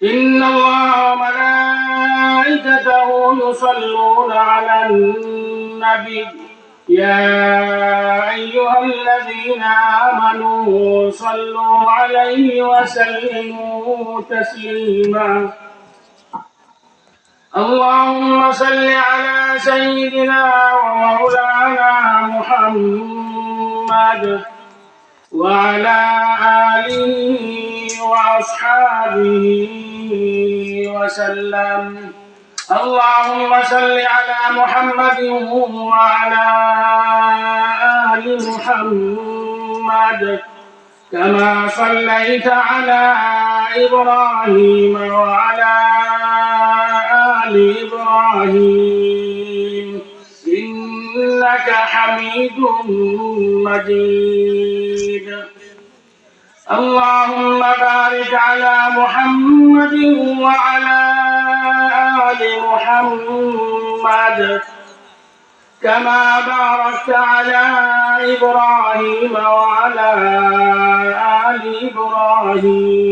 إن الله وملائكته يصلون على النبي يا أيها الذين آمنوا صلوا عليه وسلموا تسليما. اللهم صل على سيدنا ومولانا محمد وعلى آله وأصحابه وسلم. اللهم صل على محمد وعلى آل محمد كما صليت على إبراهيم وعلى آل إبراهيم إنك حميد مجيد. اللهم بارك على محمد وعلى آل محمد كما باركت على إبراهيم وعلى آل إبراهيم